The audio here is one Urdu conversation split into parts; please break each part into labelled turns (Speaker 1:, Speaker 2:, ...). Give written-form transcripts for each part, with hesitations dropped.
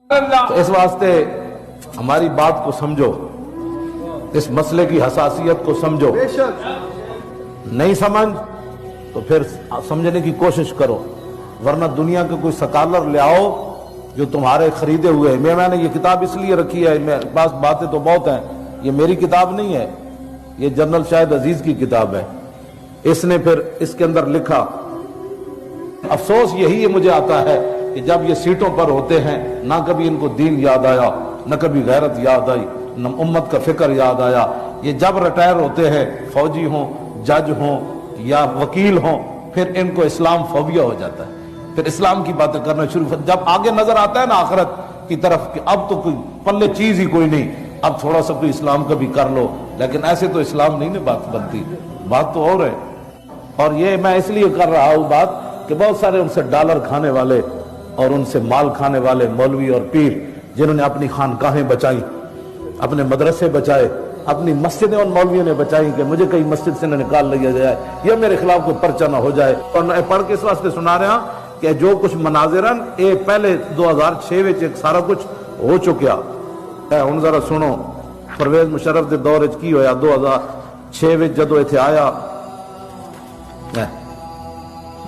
Speaker 1: تو اس واسطے ہماری بات کو سمجھو، اس مسئلے کی حساسیت کو سمجھو، نہیں سمجھ تو پھر سمجھنے کی کوشش کرو، ورنہ دنیا کے کوئی سکالر لے آؤ جو تمہارے خریدے ہوئے ہیں۔ میں نے یہ کتاب اس لیے رکھی ہے، میرے پاس باتیں تو بہت ہیں، یہ میری کتاب نہیں ہے، یہ جنرل شاہد عزیز کی کتاب ہے۔ اس نے پھر اس کے اندر لکھا، افسوس یہی مجھے آتا ہے کہ جب یہ سیٹوں پر ہوتے ہیں نہ کبھی ان کو دین یاد آیا، نہ کبھی غیرت یاد آئی، نہ امت کا فکر یاد آیا۔ یہ جب ریٹائر ہوتے ہیں، فوجی ہوں، جج ہوں یا وکیل ہوں، پھر ان کو اسلام فوبیا ہو جاتا ہے، پھر اسلام کی باتیں کرنا شروع۔ جب آگے نظر آتا ہے نا آخرت کی طرف کہ اب تو کوئی پلے چیز ہی کوئی نہیں، اب تھوڑا سا کوئی اسلام کا بھی کر لو، لیکن ایسے تو اسلام نہیں نا بات بنتی، بات تو اور ہے۔ اور یہ میں اس لیے کر رہا ہوں بات کہ بہت سارے ان سے ڈالر کھانے والے اور ان سے مال کھانے والے مولوی اور پیر، جنہوں نے اپنی خانقاہیں بچائیں، اپنے مدرسے بچائے، اپنی مسجدیں ان مولویوں نے بچائیں کہ مجھے کئی مسجد سے نہ نکال لیا جائے یا میرے خلاف کوئی پرچہ نہ ہو جائے۔ اور میں پڑھ کے اس واسطے سنا رہا کہ جو کچھ مناظرن اے پہلے 2006 وچ ایک سارا کچھ ہو چکیا ہے۔ ہن ذرا سنو پرویز مشرف دے دور وچ کی ہویا 2006 وچ جدو ایتھے آیا۔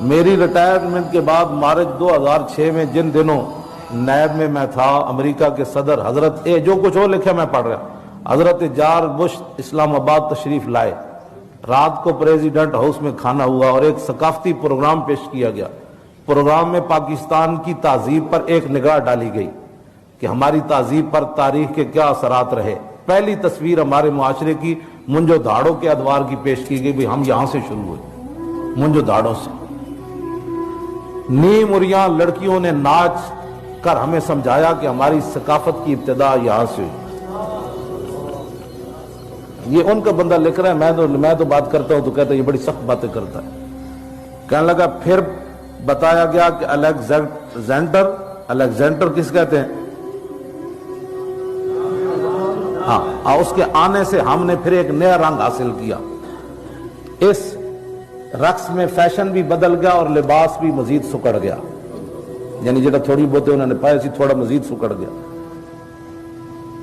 Speaker 1: میری ریٹائرمنٹ کے بعد مارچ 2006 میں جن دنوں نیب میں میں تھا، امریکہ کے صدر حضرت جو کچھ ہو لکھا میں پڑھ رہا، حضرت جارج بش اسلام آباد تشریف لائے۔ رات کو پریزیڈنٹ ہاؤس میں کھانا ہوا اور ایک ثقافتی پروگرام پیش کیا گیا۔ پروگرام میں پاکستان کی تہذیب پر ایک نگاہ ڈالی گئی کہ ہماری تہذیب پر تاریخ کے کیا اثرات رہے۔ پہلی تصویر ہمارے معاشرے کی منجو دھاڑوں کے ادوار کی پیش کی گئی، بھی ہم یہاں سے شروع ہوئے، منجو دھاڑوں سے۔ نیم اریاں لڑکیوں نے ناچ کر ہمیں سمجھایا کہ ہماری ثقافت کی ابتدا یہاں سے ہوئی۔ یہ ان کا بندہ لکھ رہا ہے، میں تو بات کرتا ہوں تو کہتا ہے یہ بڑی سخت باتیں کرتا ہے۔ کہنے لگا پھر بتایا گیا کہ الیگزینڈر کس کہتے ہیں، ہاں، اس کے آنے سے ہم نے پھر ایک نیا رنگ حاصل کیا۔ اس رقص میں فیشن بھی بدل گیا اور لباس بھی مزید سکڑ گیا، یعنی جڑا تھوڑی بہت انہوں نے پایا سی تھوڑا مزید سکڑ گیا۔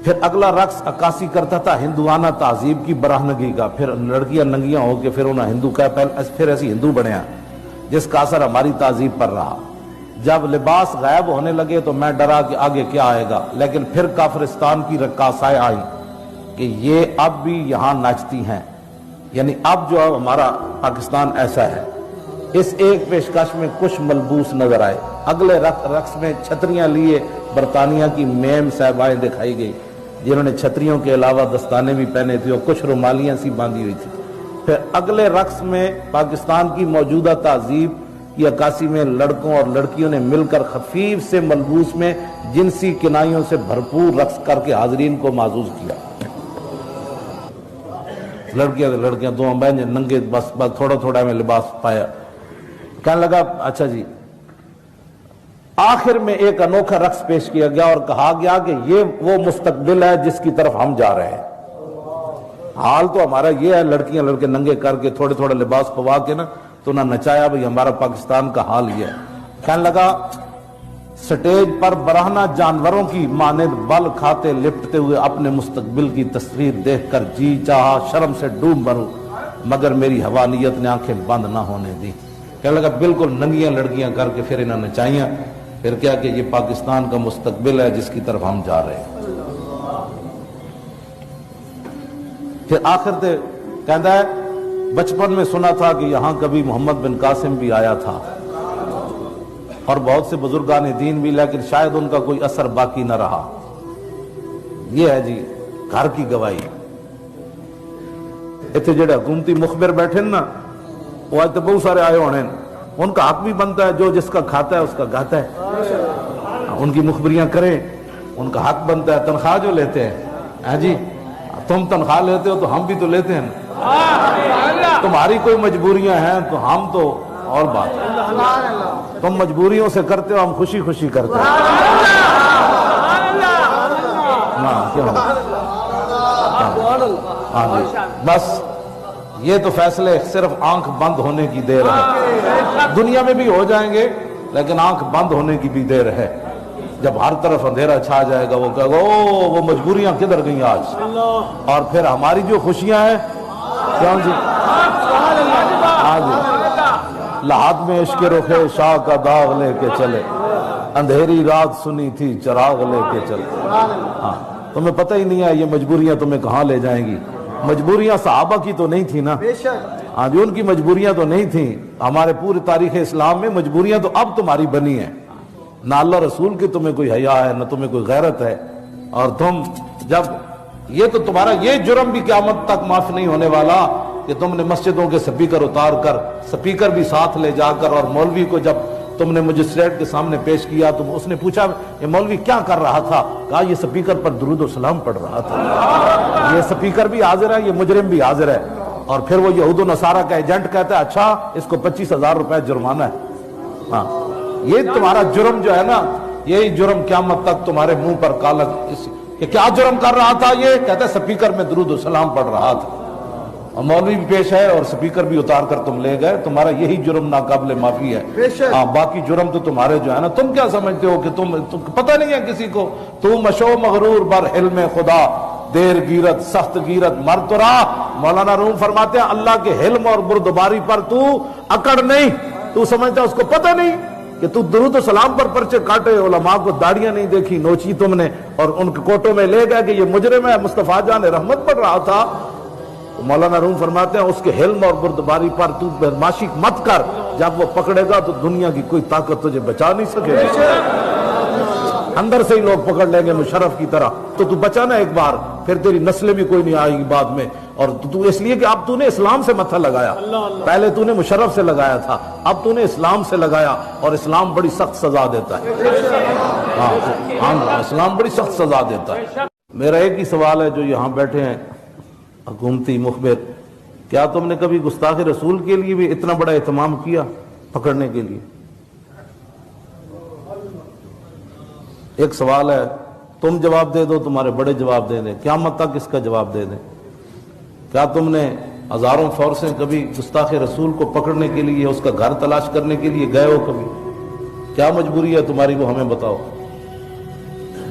Speaker 1: پھر اگلا رقص عکاسی کرتا تھا ہندوانہ تہذیب کی برہنگی کا، پھر لڑکیاں ننگیاں ہو کے پھر انہیں ہندو کا پھر ایسی ہندو بنیا، جس کا اثر ہماری تہذیب پر رہا۔ جب لباس غائب ہونے لگے تو میں ڈرا کہ آگے کیا آئے گا، لیکن پھر کافرستان کی رقاصائیں آئیں کہ یہ اب بھی یہاں ناچتی ہیں، یعنی اب جو ہمارا پاکستان ایسا ہے۔ اس ایک پیشکش میں کچھ ملبوس نظر آئے۔ اگلے رقص میں چھتریاں لیے برطانیہ کی میم صاحبائیں دکھائی گئی، جنہوں نے چھتریوں کے علاوہ دستانے بھی پہنے تھے اور کچھ رومالیاں سی باندھی ہوئی تھی۔ پھر اگلے رقص میں پاکستان کی موجودہ تہذیب کی عکاسی میں لڑکوں اور لڑکیوں نے مل کر خفیف سے ملبوس میں جنسی کنائیوں سے بھرپور رقص کر کے حاضرین کو معزوز کیا۔ لڑکیاں دو بہن ننگے بس تھوڑا تھوڑا میں لباس پایا۔ کہنے لگا اچھا جی، آخر میں ایک انوکھا رقص پیش کیا گیا اور کہا گیا کہ یہ وہ مستقبل ہے جس کی طرف ہم جا رہے ہیں۔ حال تو ہمارا یہ ہے، لڑکیاں لڑکے ننگے کر کے تھوڑے تھوڑے لباس پوا کے نا تو نہ نچایا، بھئی ہمارا پاکستان کا حال یہ ہے۔ کہنے لگا سٹیج پر برہنہ جانوروں کی مانند بل کھاتے لپٹتے ہوئے اپنے مستقبل کی تصویر دیکھ کر جی چاہا شرم سے ڈوب مروں، مگر میری حوانیت نے آنکھیں بند نہ ہونے دی۔ کہنے لگا بالکل ننگیاں لڑکیاں کر کے پھر انہوں نے نچائیاں، پھر کیا کہ یہ پاکستان کا مستقبل ہے جس کی طرف ہم جا رہے ہیں۔ پھر آخر تے کہتا ہے بچپن میں سنا تھا کہ یہاں کبھی محمد بن قاسم بھی آیا تھا اور بہت سے بزرگان دین بھی، لیکن شاید ان کا کوئی اثر باقی نہ رہا۔ یہ ہے جی گھر کی گواہی۔ اتنے جڑے حکومتی مخبر بیٹھے نا وہ آج تو بہت سارے آئے ہونے، ان کا حق بھی بنتا ہے، جو جس کا کھاتا ہے اس کا گاتا ہے، ان کی مخبریاں کریں، ان کا حق بنتا ہے۔ تنخواہ جو لیتے ہیں، ہاں جی تم تنخواہ لیتے ہو تو ہم بھی تو لیتے ہیں، تمہاری کوئی مجبوریاں ہیں تو ہم تو اور بات ہے، تم مجبوریوں سے کرتے ہو، ہم خوشی خوشی کرتے ہیں۔ ہاں جی بس یہ تو فیصلے صرف آنکھ بند ہونے کی دیر ہے، دنیا میں بھی ہو جائیں گے لیکن آنکھ بند ہونے کی بھی دیر ہے۔ جب ہر طرف اندھیرا چھا جائے گا وہ کہے گا او وہ مجبوریاں کدھر گئیں آج، اور پھر ہماری جو خوشیاں ہیں کیوں جی لحد میں عشق رخ شاہ کا داغ لے کے چلے، اندھیری رات سنی تھی چراغ لے کے چلے۔ ہاں تمہیں پتہ ہی نہیں ہے یہ مجبوریاں تمہیں کہاں لے جائیں گی۔ مجبوریاں صحابہ کی تو نہیں تھی نا، ہاں جی ان کی مجبوریاں تو نہیں تھیں۔ ہمارے پورے تاریخ اسلام میں مجبوریاں تو اب تمہاری بنی ہیں، نہ اللہ رسول کی تمہیں کوئی حیا ہے نہ تمہیں کوئی غیرت ہے، اور تم جب یہ تو تمہارا یہ جرم بھی قیامت تک معاف نہیں ہونے والا کہ تم نے مسجدوں کے سپیکر اتار کر، سپیکر بھی ساتھ لے جا کر، اور مولوی کو جب تم نے مجسٹریٹ کے سامنے پیش کیا تو اس نے پوچھا یہ مولوی کیا کر رہا تھا؟ کہا یہ سپیکر پر درود و سلام پڑھ رہا تھا۔ یہ سپیکر بھی حاضر ہے، یہ مجرم بھی حاضر ہے، اور پھر وہ یہود و نصارہ کا ایجنٹ کہتا ہے اچھا اس کو 25,000 روپے جرمانہ ہے۔ ہاں یہ تمہارا جرم جو ہے نا، یہی جرم قیامت تک تمہارے منہ پر کالا کہ کیا جرم کر رہا تھا؟ یہ کہتا ہے سپیکر میں درود و سلام پڑھ رہا تھا، اور مولوی بھی پیش ہے اور سپیکر بھی اتار کر تم لے گئے، تمہارا یہی جرم ناقابل معافی ہے۔ ہاں باقی جرم تو تمہارے جو ہے نا، تم کیا سمجھتے ہو کہ تم پتہ نہیں ہے کسی کو، تو مشو مغرور بر حلم خدا، دیر گیرت سخت گیرت مر تو راہ۔ مولانا روم فرماتے ہیں اللہ کے حلم اور بردباری پر تو اکڑ نہیں، تو سمجھتا اس کو پتہ نہیں کہ تو درود و سلام پر پرچے کاٹے، علماء کو داڑیاں نہیں دیکھی، نوچی تم نے، اور ان کے کوٹوں میں لے گئے کہ یہ مجرم ہے، مصطفیٰ جان رحمت پڑھ رہا تھا۔ مولانا روم فرماتے ہیں اس کے حلم اور بردباری پر تو بدماشی مت کر، جب وہ پکڑے گا تو دنیا کی کوئی طاقت تجھے بچا نہیں سکے گی، اندر سے ہی لوگ پکڑ لیں گے مشرف کی طرح، تو بچانا ایک بار، پھر تیری نسلیں بھی کوئی نہیں آئے گی بعد میں۔ اور تو اس لیے کہ اب تو نے اسلام سے متھا لگایا، پہلے تو نے مشرف سے لگایا تھا، اب تو نے اسلام سے لگایا، اور اسلام بڑی سخت سزا دیتا ہے۔ ہاں اسلام بڑی سخت سزا دیتا ہے۔ میرا ایک ہی سوال ہے جو یہاں بیٹھے ہیں حکومتی مخبر، کیا تم نے کبھی گستاخ رسول کے لیے بھی اتنا بڑا اہتمام کیا پکڑنے کے لیے؟ ایک سوال ہے، تم جواب دے دو، تمہارے بڑے جواب دے دیں، قیامت تک اس کا جواب دے دیں۔ کیا تم نے ہزاروں فورسیں کبھی گستاخ رسول کو پکڑنے کے لیے، اس کا گھر تلاش کرنے کے لیے گئے ہو کبھی؟ کیا مجبوری ہے تمہاری وہ ہمیں بتاؤ۔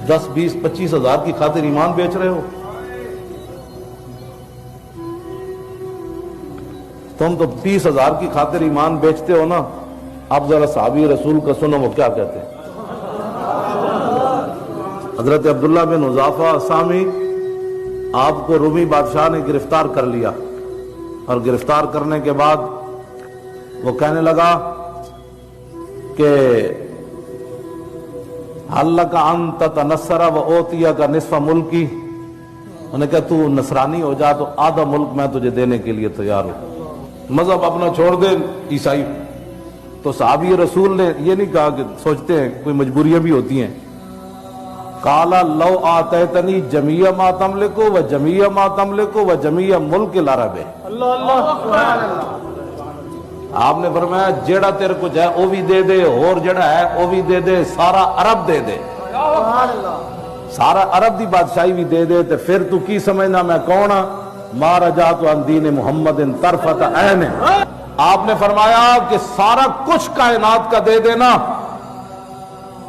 Speaker 1: 10 20 25 ہزار کی خاطر ایمان بیچ رہے ہو تم، تو 30,000 کی خاطر ایمان بیچتے ہو نا۔ اب ذرا صحابی رسول کا سنو وہ کیا کہتے ہیں۔ حضرت عبداللہ بن حذافہ سامی، آپ کو رومی بادشاہ نے گرفتار کر لیا، اور گرفتار کرنے کے بعد وہ کہنے لگا کہ حل لک ان تتنصر و اوتیک نصف ملکی، انہوں نے کہا تو نصرانی ہو جا تو آدھا ملک میں تجھے دینے کے لیے تیار ہوں، مذہب اپنا چھوڑ دے عیسائی۔ تو صحابی رسول نے یہ نہیں کہا کہ سوچتے ہیں کوئی مجبوریاں بھی ہوتی ہیں، قال لو آتیتنی جمیع ما تملک و جمیع ما تملک و جمیع ملک العرب۔ آپ نے فرمایا جیڑا تیرے کو جائے وہ بھی دے دے، اور جیڑا ہے وہ بھی دے دے، سارا عرب دے دے، سارا عرب دی بادشاہی بھی دے دے، تو پھر تو کی سمجھنا میں کون ہاں؟ ما رجعت عن دین محمد طرفت عین۔ آپ نے فرمایا کہ سارا کچھ کائنات کا دے دینا،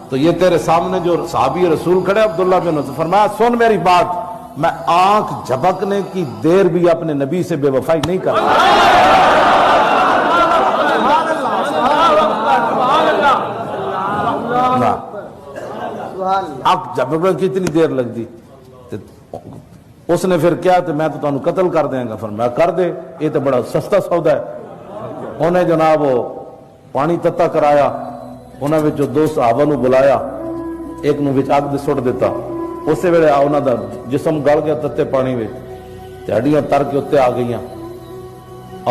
Speaker 1: تو یہ تیرے سامنے جو صحابی رسول کھڑے عبداللہ بن حذافہ، فرمایا سن میری بات، میں آنکھ جھپکنے کی دیر بھی اپنے نبی سے بے وفائی نہیں کرتا۔ آنکھ جھپکنے کی اتنی دیر لگ دی، اس نے پھر کیا تو میں تو تانوں قتل کر دیں گا، فرمایا کر دے، یہ تو بڑا سستا سودا ہے۔ انہیں جناب وہ پانی تتا کرایا، انہاں وچوں 2 صحابہ نو بلایا، ایک نو وچ اگ دے سٹ دیتا، اسی ویلے انہاں دا جسم گل گیا تتے پانی وچ، تے ہڈیاں تر کے اتنے آ گئیاں،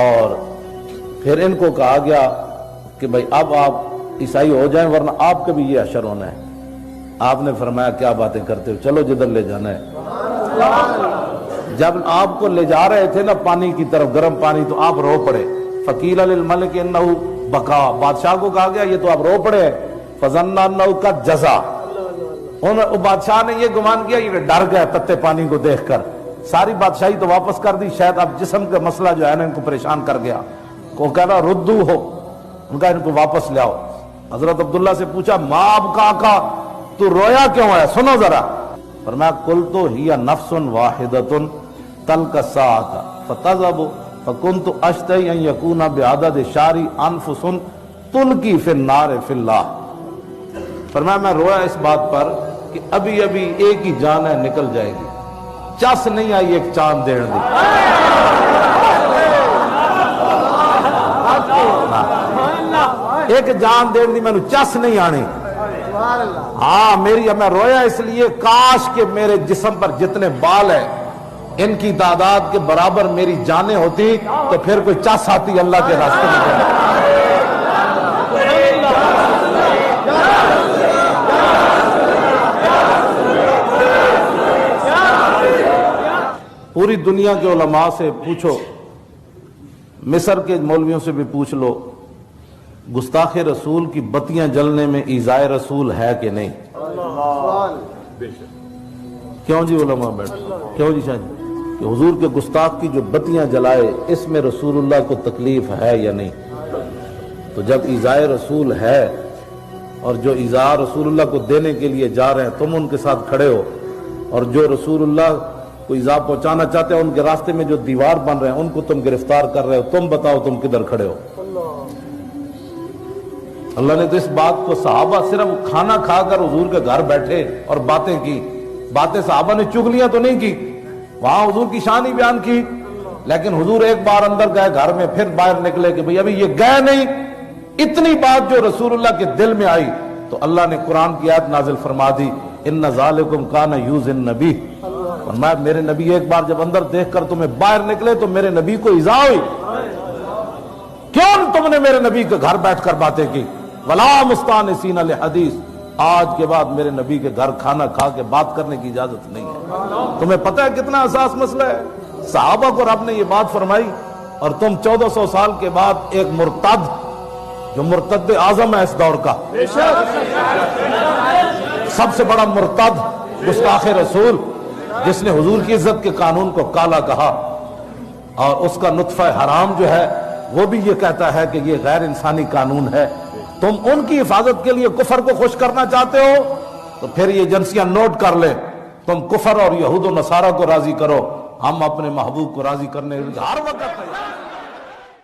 Speaker 1: اور پھر ان کو کہا گیا کہ بھائی اب آپ عیسائی ہو جائیں ورنہ آپ کا بھی یہ حشر ہونا ہے۔ آپ نے فرمایا کیا باتیں کرتے ہو، چلو جدھر لے جانا ہے۔ جب آپ کو لے جا رہے تھے نا پانی کی طرف، گرم پانی، تو آپ رو پڑے۔ فقیل للملک انہ بکا، بادشاہ کو کہا گیا یہ تو آپ رو پڑے۔ فظن انہ قد جزا، بادشاہ نے یہ گمان کیا یہ ڈر گیا تتے پانی کو دیکھ کر، ساری بادشاہی تو واپس کر دی، شاید اب جسم کا مسئلہ جو ہے نا ان کو پریشان کر گیا، وہ کہہ رہا ردو ہو، ان کا ان کو واپس لے آؤ۔ حضرت عبداللہ سے پوچھا ما اب کا تو رویا کیوں ہے؟ سنو ذرا. فرمایا قلت ہی نفس واحدۃ تلک الساعۃ فتذهب فكنت اشتهي ان يكون بعدد شعر انفس تلقي في النار في الله. فرمایا میں رویا اس بات پر کہ ابھی ابھی ایک ہی جان ہے نکل جائے گی، چس نہیں آئی ایک چاند دین دی. ایک جان دین دی میں چس نہیں آنی. ہاں میں رویا اس لیے کاش کہ میرے جسم پر جتنے بال ہیں ان کی تعداد کے برابر میری جانیں ہوتی تو پھر کوئی چس آتی اللہ کے راستے میں. پوری دنیا کے علماء سے پوچھو، مصر کے مولویوں سے بھی پوچھ لو، گستاخ رسول کی بتیاں جلنے میں ایذائے رسول ہے کہ نہیں؟ کیوں جی علماء بیٹھ، کیوں جی شاہ جی کہ حضور کے گستاخ کی جو بتیاں جلائے اس میں رسول اللہ کو تکلیف ہے یا نہیں؟ تو جب ایذائے رسول ہے اور جو ایذا رسول اللہ کو دینے کے لیے جا رہے ہیں تم ان کے ساتھ کھڑے ہو، اور جو رسول اللہ کو ایذا پہنچانا چاہتے ہیں ان کے راستے میں جو دیوار بن رہے ہیں ان کو تم گرفتار کر رہے ہو، تم بتاؤ تم کدھر کھڑے ہو؟ اللہ نے تو اس بات کو صحابہ صرف کھانا کھا کر حضور کے گھر بیٹھے اور باتیں کی، باتیں صحابہ نے چگلیاں تو نہیں کی، وہاں حضور کی شان ہی بیان کی، لیکن حضور ایک بار اندر گئے گھر میں پھر باہر نکلے کہ بھئی ابھی یہ گئے نہیں. اتنی بات جو رسول اللہ کے دل میں آئی تو اللہ نے قرآن کی آیت نازل فرما دی، ان ذالکم کان یؤذی النبی. فرمایا میرے نبی ایک بار جب اندر دیکھ کر تمہیں باہر نکلے تو میرے نبی کو ایذا ہوئی. کیوں تم نے میرے نبی کے گھر بیٹھ کر باتیں کی؟ ولا مستانسین لحدیث، آج کے بعد میرے نبی کے گھر کھانا کھا کے بات کرنے کی اجازت نہیں ہے. تمہیں پتہ ہے کتنا حساس مسئلہ ہے؟ صحابہ کو رب نے یہ بات فرمائی اور تم 1400 سال کے بعد ایک مرتد جو مرتد اعظم ہے اس دور کا، سب سے بڑا مرتد گستاخ رسول جس نے حضور کی عزت کے قانون کو کالا کہا اور اس کا نطفہ حرام جو ہے وہ بھی یہ کہتا ہے کہ یہ غیر انسانی قانون ہے. تم ان کی حفاظت کے لیے کفر کو خوش کرنا چاہتے ہو تو پھر یہ ایجنسیاں نوٹ کر لیں، تم کفر اور یہود و نصارہ کو راضی کرو، ہم اپنے محبوب کو راضی کرنے ہر وقت